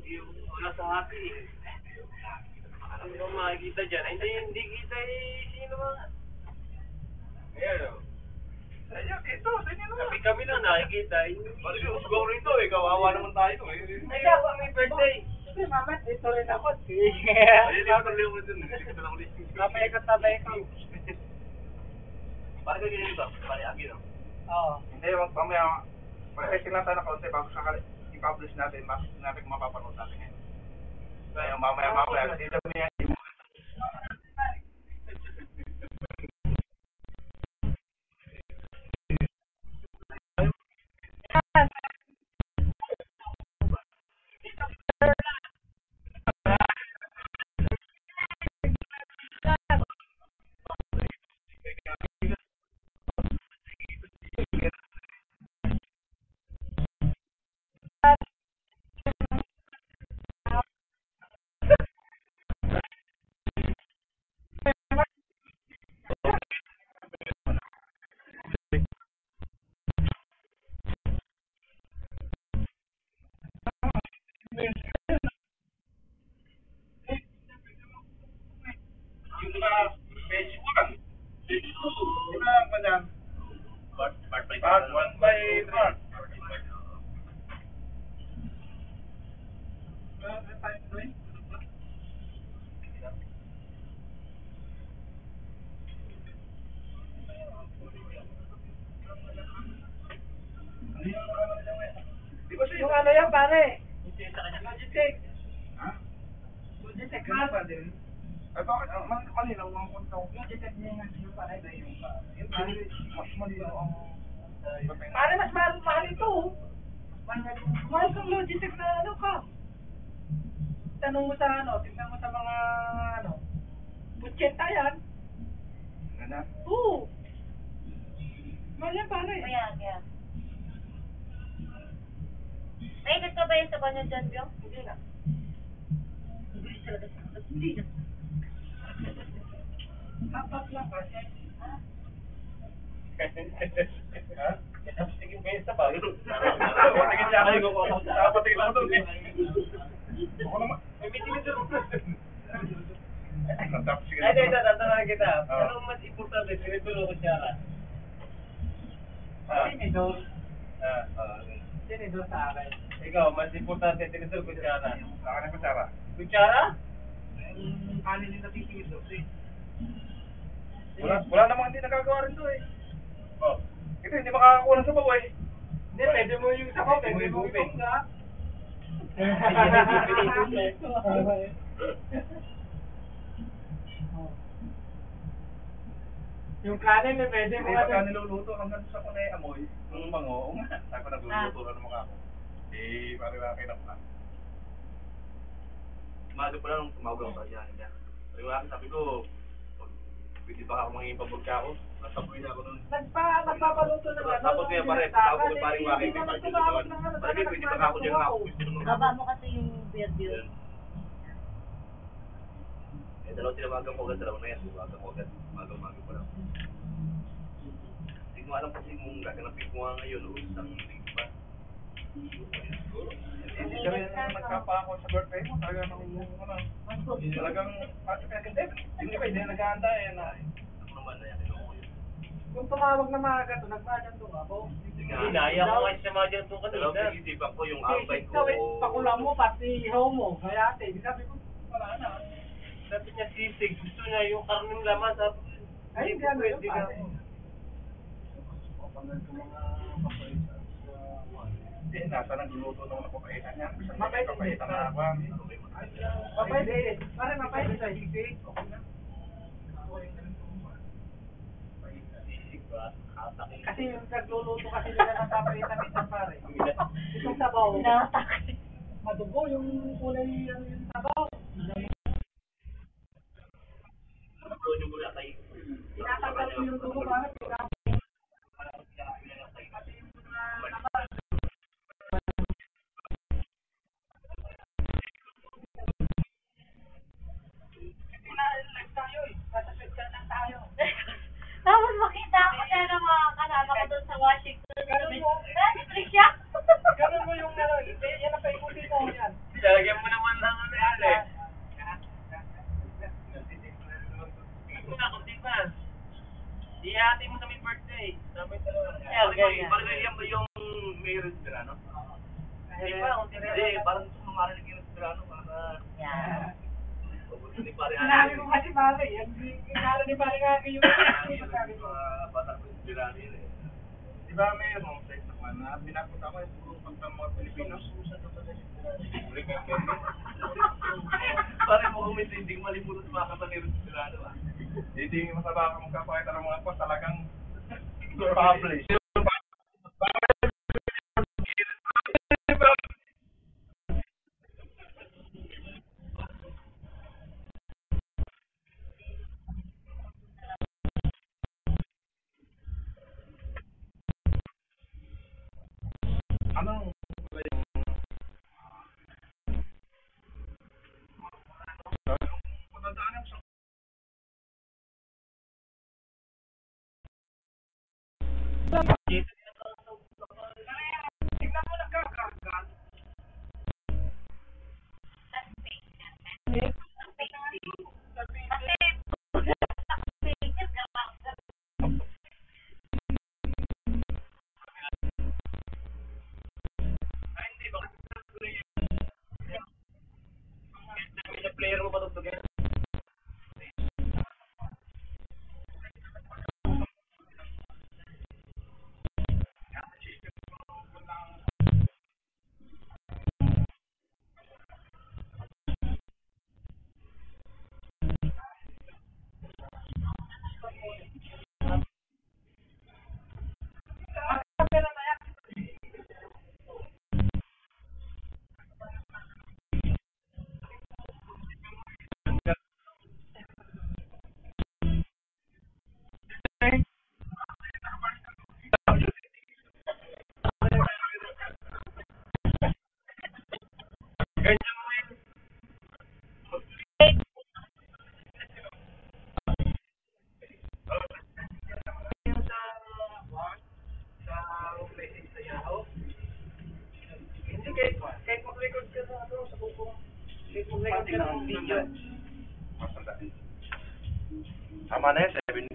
Wala sa happy eh. Ano ba makikita dyan? Hindi kita eh. Sino ba? Ayan o. Sa inyo, dito. Sa inyo naman. Kami lang nakikita. Pag usgaw rito eh. Kawawa naman tayo eh. Ay, ako may birthday. Hindi, mama, dito rin ako. Hindi ako lang dun. Hindi ko lang ulit. Tabay ko. Parang ganyan ito. Parang agin o. Oo. Hindi, mamaya, mag-testing lang tayo na konti bago sakali i-publish natin, mas natin kung mapapanood natin ngayon. Kaya mamaya, hindi kami yan. Yung mga page 1, page 2, di ba ang kanyang? Part 1 by part. Di ba siya? Yung ano yan, pare? Logitech. Ha? Logitech, Ganun pa din. Ay, bakit? Malinaw ang punta ko. Logitech niya yung pare na yung Mas malinaw ang... pare, mas mahal ito. Mahal kang Logitech na ano ka. Tanong mo sa ano, tingnan mo sa mga ano. Butcheta yan. Ano? Oo. Mahal yan, pare. Kaya. May ikot ka ba yun sa kanya dyan, Biong? Hindi na. Hindi na. Apat lang kasi. Ha? Sige, may isa pa. Patingin siya ako. Patingin lang ito. Ako naman. May meeting ito. Tapos sige. Ay, ito, tatanungin kita. Oo. Anong mas importante? Sinitulo ko siya ka. Tinidor. Ah. Tinidor sa akin. Ikaw, mas importante, tinitulo ko siya ka. Sa akin ang kutsara. Kutsara? Yung kanin yung natitidor. Wala namang hindi nagagawa rin to eh. Oh. Ito hindi makakakuha ng sabaw eh. Hindi, pwede mo yung sabaw, pwede mo yung nga. Yung kanin, pwede mo Hindi nga. pagka niluluto hanggang sa kunay amoy. Nung bango, sabi ko nagluluto na naman ako. Eh, parang nakinap na. Umaga pa lang nung tumawag ako sa kanya. Sabi ko, pwede ba ako mangingin pabagka ako? Nasaboy na ako nun. Nagpapaluto na nga. Tapos kaya pare, tawag ko paring waking may pagkili doon. Pare, pwede ba ako dyan ako? Baba mo kasi yung beard yun. Eh, dalawa tinawagan ko agad, dalawa na yan. Tinawagan ko agad, umaga pa lang. Hindi ko alam kasi kung gaganapin ko nga ngayon, o isang linggo pa. Hindi ka rin nagkapa ako sa birthday mo. Talagang talagang, hindi ba, hindi na nag-aanda eh. Ako naman na yan, ko yun. Kung tumawag na maaga to, nagmagan to ako. Hinaya ko nga siya mga dyan to kanina. Dalawang pinisipan ko yung outbite ko. Ikaw, pakulang mo, pati ihaw mo. Kaya ate, sabi ko, wala na. Sabi niya sisig, gusto niya yung karneng laman. Sabi ko, Ay, hindi gano'n pwede yun, na. pare. Hindi, nasa nagluluto naman ang papaitan niya. Mapait Papaitan na ako. Mapait eh. Pare, mapait sa sisig. Sisig ba? Hatakin. Kasi yung nagluluto kasi nila ng papaitan-itan pare. Itong sabaw, Nakatake. madugo yung kulay yung sabaw. Doon yung mula tayo. Tinatanggal ko yung dugo para Tapos makita ako na ng mga kasama ko doon sa Washington. Nag-trick siya. Ganun mo yung ano, yan ang paikutin mo yan. Lalagyan mo naman ng ano yan eh. Ito nga, kunti pa. Ihati mo sa may birthday. Sabay talaga. Parang yan ba yung may restaurant? Hindi pa, kunti na. Hindi, parang gusto mo marinig yung restaurant. Yan. Sinabi ko kasi pare, yan yung ni pare nga yung sabi ko. Bata ko yung restaurant yun eh. Di ba mayroong sa naman na binapunta ko yung puro punta mga Pilipino? Parang mo kung may hindi malimutan sa mga kapatid restaurant ah. Hindi masaba ka magkapakita ng mga po talagang publish. Anong Tignan mo nagkakagal. Player mo pa ito. Kahit mag-record ka sa ano, sa bubong. Kahit mag-record ka ng video. tama na yan, 7